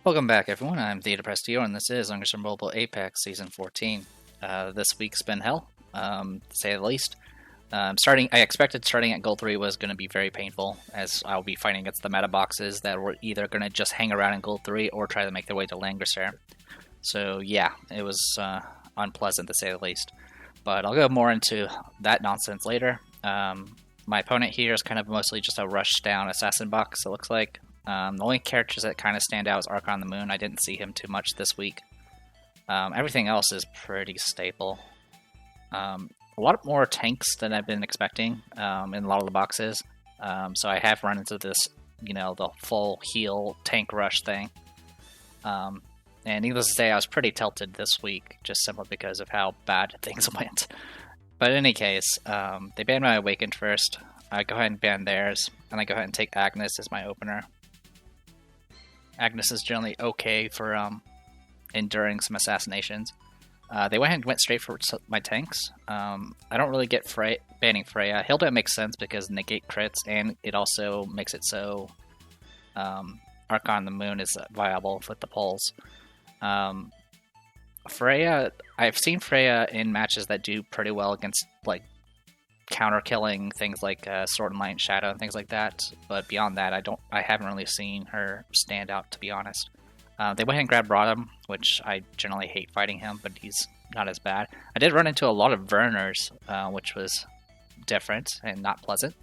Welcome back, everyone. I'm the Depressed Dio, and this is Langrisser Mobile Apex Season 14. This week's been hell, to say the least. I expected starting at Gold 3 was going to be very painful, as I'll be fighting against the meta boxes that were either going to just hang around in Gold 3 or try to make their way to Langrisser. So yeah, it was unpleasant, to say the least. But I'll go more into that nonsense later. My opponent here is kind of mostly just a rush down assassin box, it looks like. The only characters that kind of stand out is Archon on the Moon. I didn't see him too much this week. Everything else is pretty stable. A lot more tanks than I've been expecting in a lot of the boxes. So I have run into this, the full heal tank rush thing. And needless to say, I was pretty tilted this week, just simply because of how bad things went. But in any case, they banned my Awakened first. I go ahead and ban theirs, and I go ahead and take Agnes as my opener. Agnes is generally okay for enduring some assassinations. They went straight for my tanks. I don't really get banning Freya. Hilda makes sense because negate crits, and it also makes it so Archon on the Moon is viable with the pulls. Freya, I've seen Freya in matches that do pretty well against like counter-killing things like Sword and Light and Shadow and things like that, but beyond that, I haven't really seen her stand out, to be honest. They went and grabbed Rodham, which I generally hate fighting him, but he's not as bad. I did run into a lot of Verners, which was different and not pleasant.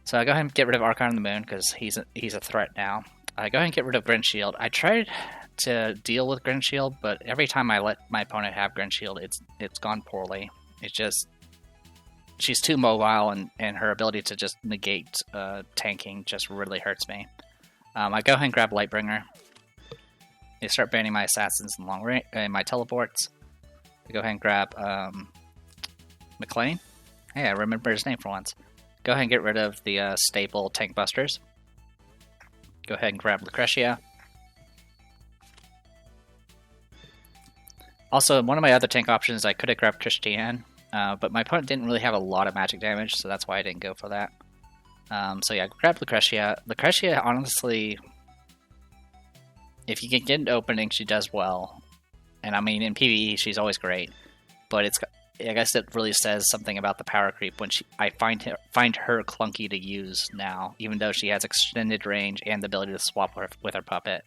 So I go ahead and get rid of Archon on the Moon because he's a threat now. I go ahead and get rid of Grin Shield. I tried to deal with Grin Shield, but every time I let my opponent have Grin Shield, it's gone poorly. It's just she's too mobile, and her ability to just negate tanking just really hurts me. I go ahead and grab Lightbringer. I start banning my assassins in long range and my teleports. I go ahead and grab McLean. Hey, I remember his name for once. Go ahead and get rid of the staple tank busters. Go ahead and grab Lucretia. Also, one of my other tank options, I could have grabbed Christiane. But my opponent didn't really have a lot of magic damage, so that's why I didn't go for that. So yeah, grab Lucretia. Lucretia, honestly, if you can get an opening, she does well. And I mean, in PvE, she's always great. But I guess it really says something about the power creep when I find her clunky to use now, even though she has extended range and the ability to swap with her puppet.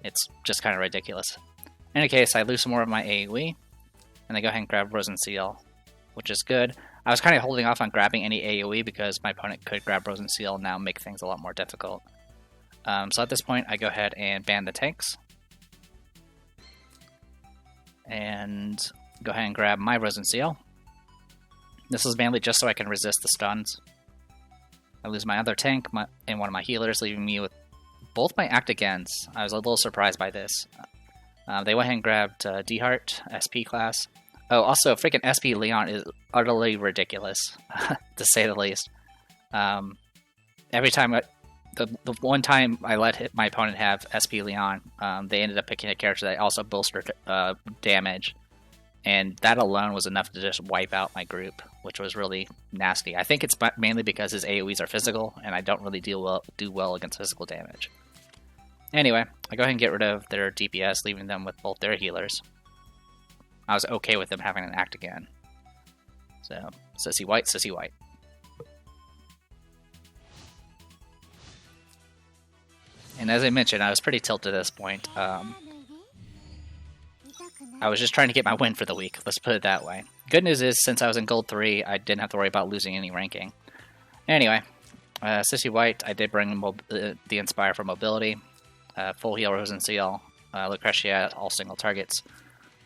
It's just kind of ridiculous. In any case, I lose some more of my AoE, and I go ahead and grab Rose and Seal, which is good. I was kind of holding off on grabbing any AoE because my opponent could grab Rose and Seal and now make things a lot more difficult. So at this point, I go ahead and ban the tanks. And go ahead and grab my Rose and Seal. This is mainly just so I can resist the stuns. I lose my other tank and one of my healers, leaving me with both my Act-Agains. I was a little surprised by this. They went ahead and grabbed D-Heart, SP class. Oh, also, freaking SP Leon is utterly ridiculous, to say the least. Every time, the one time I let my opponent have SP Leon, they ended up picking a character that also bolstered damage, and that alone was enough to just wipe out my group, which was really nasty. I think it's mainly because his AoEs are physical, and I don't really do well against physical damage. Anyway, I go ahead and get rid of their DPS, leaving them with both their healers. I was okay with them having an act again. So, Sissy White, Sissy White. And as I mentioned, I was pretty tilted at this point. I was just trying to get my win for the week, let's put it that way. Good news is, since I was in Gold 3, I didn't have to worry about losing any ranking. Anyway, Sissy White, I did bring the Inspire for mobility. Full heal Rose and Seal. Lucretia, all single targets.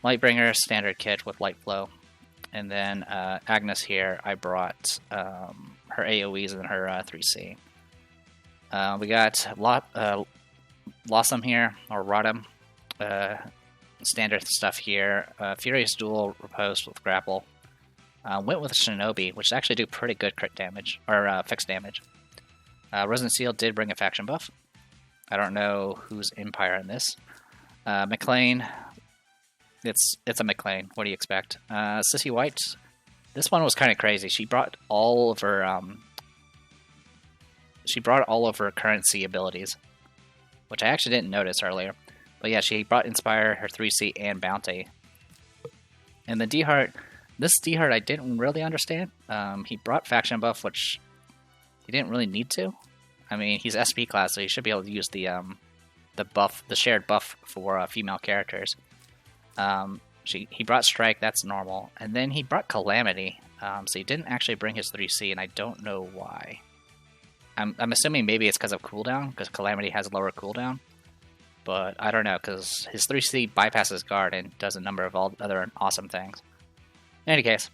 Lightbringer, standard kit with Light Flow. And then Agnes here, I brought her AoEs and her 3C. We got Blossom here, or Rodham. Standard stuff here. Furious Duel riposed with Grapple. Went with Shinobi, which actually do pretty good crit damage, or fixed damage. Rose and Seal did bring a faction buff. I don't know who's Empire in this. McLean. It's a McLean. What do you expect? Sissy White. This one was kind of crazy. She brought all of her currency abilities. which I actually didn't notice earlier. But yeah, she brought Inspire, her 3C, and Bounty. And the D-Heart, this D-Heart I didn't really understand. He brought Faction Buff, which he didn't really need to. I mean, he's SP class, so he should be able to use the buff, the shared buff for female characters. He brought Strike, that's normal, and then he brought Calamity. So he didn't actually bring his 3C, and I don't know why. I'm assuming maybe it's because of cooldown, because Calamity has a lower cooldown. But I don't know, because his 3C bypasses guard and does a number of all other awesome things. In any case,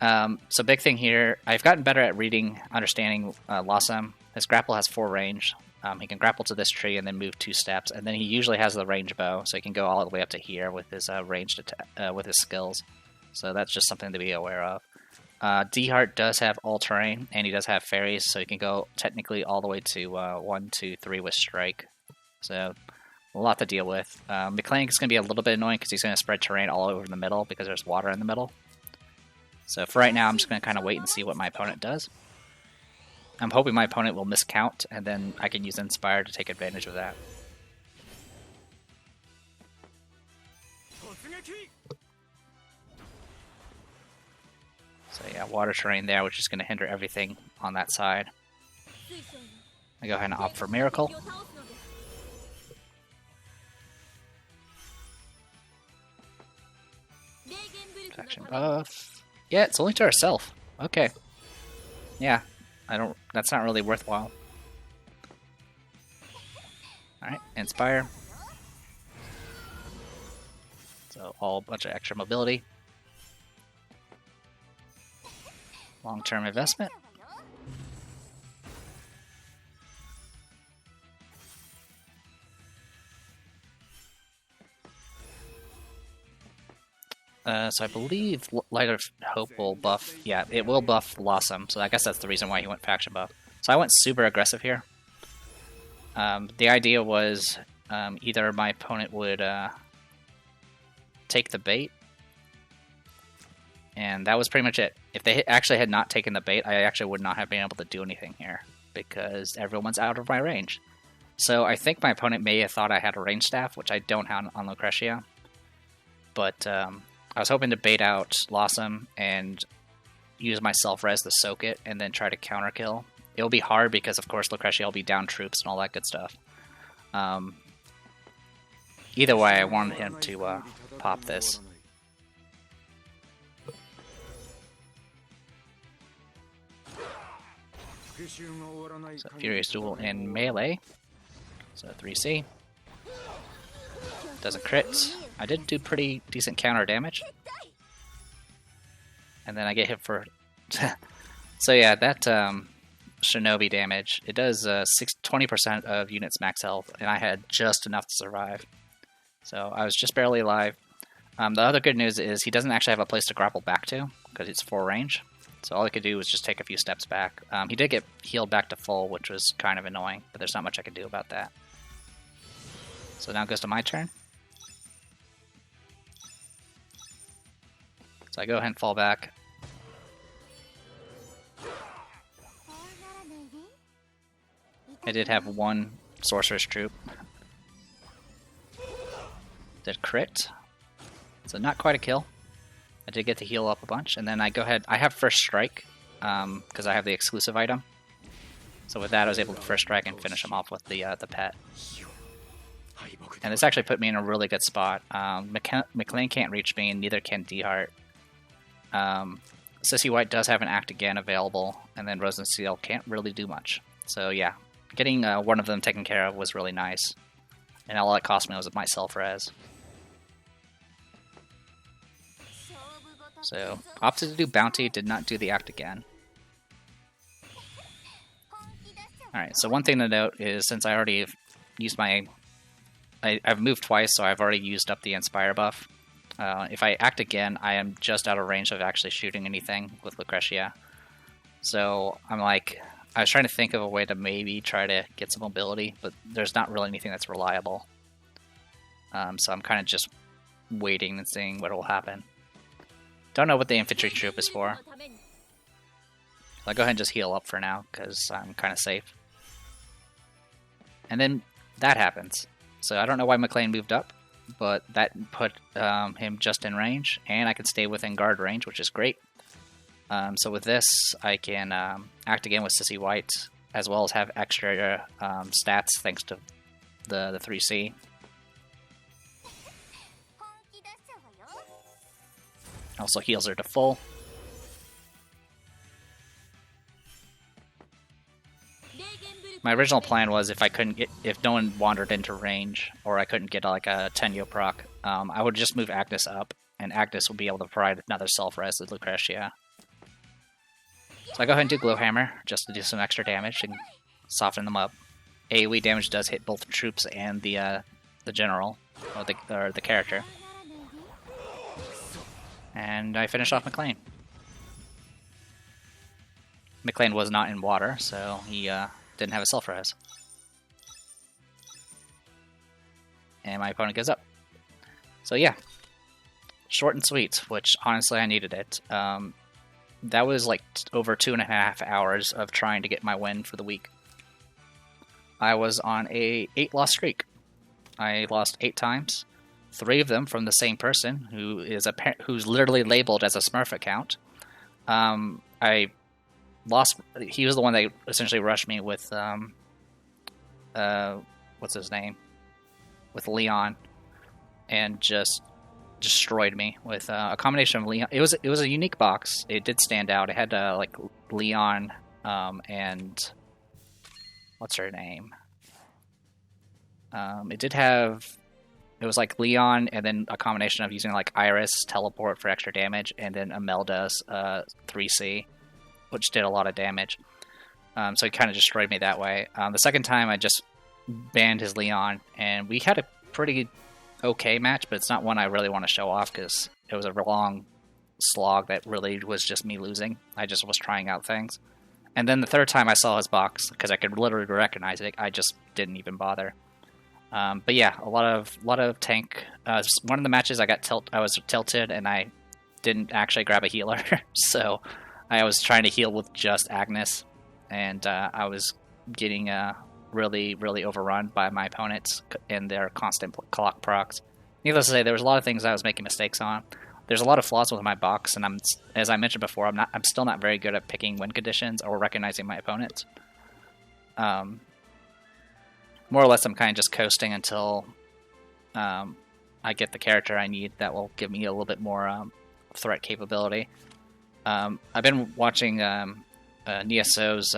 so big thing here, I've gotten better at reading, understanding Lossum. His grapple has 4 range. He can grapple to this tree and then move 2 steps, and then he usually has the range bow, so he can go all the way up to here with his ranged with his skills. So that's just something to be aware of. D-Heart does have all-terrain, and he does have fairies, so he can go technically all the way to 1, 2, 3 with Strike. So a lot to deal with. McClane is going to be a little bit annoying because he's going to spread terrain all over the middle because there's water in the middle. So for right now, I'm just going to kind of wait and see what my opponent does. I'm hoping my opponent will miscount, and then I can use Inspire to take advantage of that. So yeah, water terrain there, which is going to hinder everything on that side. I go ahead and opt for Miracle. Faction buff. Yeah, it's only to herself. Okay. Yeah. That's not really worthwhile. Alright, Inspire. So, a bunch of extra mobility. Long-term investment. So I believe Light of Hope will buff. Yeah, it will buff Lossum, so I guess that's the reason why he went faction buff. So I went super aggressive here. The idea was either my opponent would take the bait, and that was pretty much it. If they actually had not taken the bait, I actually would not have been able to do anything here, because everyone's out of my range. So I think my opponent may have thought I had a range staff, which I don't have on Lucretia. But I was hoping to bait out Lossum and use my self-res to soak it and then try to counter kill. It'll be hard because, of course, Lucretia will be down troops and all that good stuff. Either way, I wanted him to pop this. So Furious Duel in melee. So 3C. Doesn't crit. I did do pretty decent counter damage. And then I get hit for... So yeah, that Shinobi damage, it does 20% of units max health, and I had just enough to survive. So I was just barely alive. The other good news is he doesn't actually have a place to grapple back to, because it's 4 range. So all I could do was just take a few steps back. He did get healed back to full, which was kind of annoying, but there's not much I could do about that. So now it goes to my turn. So I go ahead and fall back. I did have 1 Sorcerer's Troop. Did crit. So not quite a kill. I did get to heal up a bunch, and then I go ahead. I have First Strike, because I have the exclusive item. So with that, I was able to First Strike and finish him off with the pet. And this actually put me in a really good spot. McClane can't reach me, and neither can D-Heart. Sissy White does have an Act Again available, and then Rose and Seal can't really do much. So yeah, getting one of them taken care of was really nice. And all it cost me was my self-res. So, opted to do Bounty, did not do the Act Again. Alright, so one thing to note is, since I already used my... I've moved twice, so I've already used up the Inspire buff. If I Act Again, I am just out of range of actually shooting anything with Lucretia. So, I was trying to think of a way to maybe try to get some mobility, but there's not really anything that's reliable. So I'm kind of just waiting and seeing what will happen. Don't know what the infantry troop is for. I'll go ahead and just heal up for now, because I'm kind of safe. And then that happens. So I don't know why McLean moved up, but that put him just in range, and I can stay within guard range, which is great. So with this, I can act again with Sissy White, as well as have extra stats thanks to the 3C. Also heals her to full. My original plan was if no one wandered into range, or I couldn't get like a Tenyo proc, I would just move Agnes up, and Agnes would be able to provide another self-res with Lucretia. So I go ahead and do Glowhammer, just to do some extra damage and soften them up. AoE damage does hit both troops and the general, or the character. And I finish off McLean. McLean was not in water, so he didn't have a self-res. And my opponent goes up. So yeah, short and sweet, which honestly I needed it. That was like over 2.5 hours of trying to get my win for the week. I was on a 8-loss streak. I lost 8 times. 3 of them from the same person, who's literally labeled as a Smurf account. I lost. He was the one that essentially rushed me with what's his name? With Leon, and just destroyed me with a combination of Leon. It was a unique box. It did stand out. It had like Leon and what's her name? It did have. It was like Leon, and then a combination of using like Iris teleport for extra damage, and then Imelda's 3C, which did a lot of damage. So he kind of destroyed me that way. The second time, I just banned his Leon, and we had a pretty okay match, but it's not one I really want to show off because it was a long slog that really was just me losing. I just was trying out things. And then the third time I saw his box, because I could literally recognize it, I just didn't even bother. But yeah, a lot of tank. One of the matches I was tilted, and I didn't actually grab a healer, so I was trying to heal with just Agnes, and I was getting really, really overrun by my opponents and their constant clock procs. Needless to say, there was a lot of things I was making mistakes on. There's a lot of flaws with my box, and as I mentioned before, I'm still not very good at picking win conditions or recognizing my opponents. More or less, I'm kind of just coasting until I get the character I need that will give me a little bit more threat capability. I've been watching Niaso's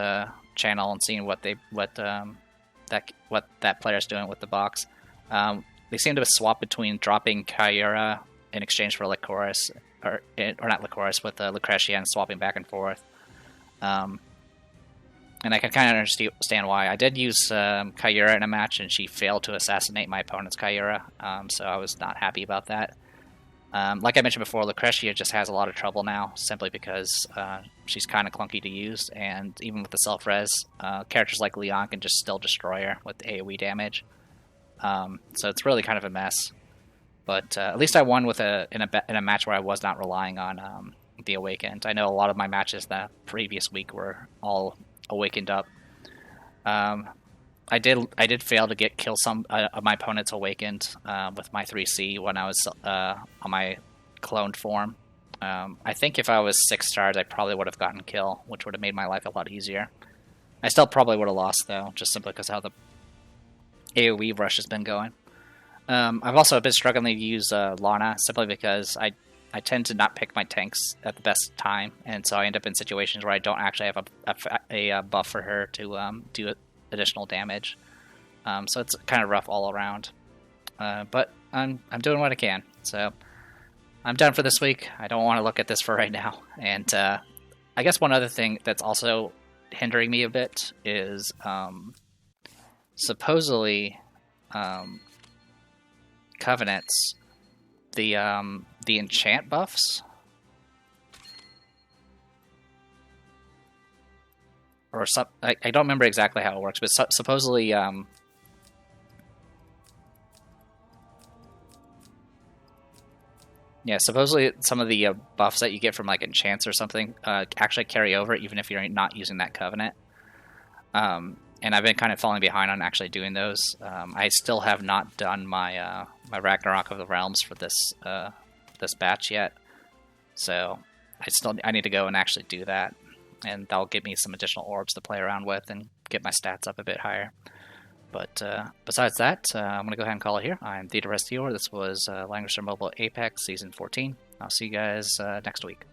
channel and seeing what that player's doing with the box. They seem to swap between dropping Kyura in exchange for Lycoris, or not Lycoris, with Lucretia, and swapping back and forth. And I can kind of understand why. I did use Kyura in a match, and she failed to assassinate my opponent's Kyura, so I was not happy about that. Like I mentioned before, Lucretia just has a lot of trouble now, simply because she's kind of clunky to use, and even with the self-res, characters like Leon can just still destroy her with AoE damage. So it's really kind of a mess. But at least I won in a match where I was not relying on the Awakened. I know a lot of my matches the previous week were all Awakened up. I did fail to kill some of my opponents Awakened with my 3C when I was on my cloned form. I think if I was 6 stars, I probably would have gotten kill, which would have made my life a lot easier. I still probably would have lost, though, just simply because how the AoE rush has been going. I've also been struggling to use Lana, simply because I tend to not pick my tanks at the best time, and so I end up in situations where I don't actually have a buff for her to do additional damage. So it's kind of rough all around. But I'm doing what I can. So I'm done for this week. I don't want to look at this for right now. And I guess one other thing that's also hindering me a bit is supposedly Covenants, the enchant buffs, or some, I don't remember exactly how it works, but supposedly supposedly some of the buffs that you get from like enchants or something actually carry over even if you're not using that Covenant. and I've been kind of falling behind on actually doing those. I still have not done my my Ragnarok of the Realms for this batch yet, so I need to go and actually do that, and that'll give me some additional orbs to play around with and get my stats up a bit higher. But besides that, I'm going to go ahead and call it here. I'm Theodore This was Langrisser Mobile Apex Season 14. I'll see you guys next week.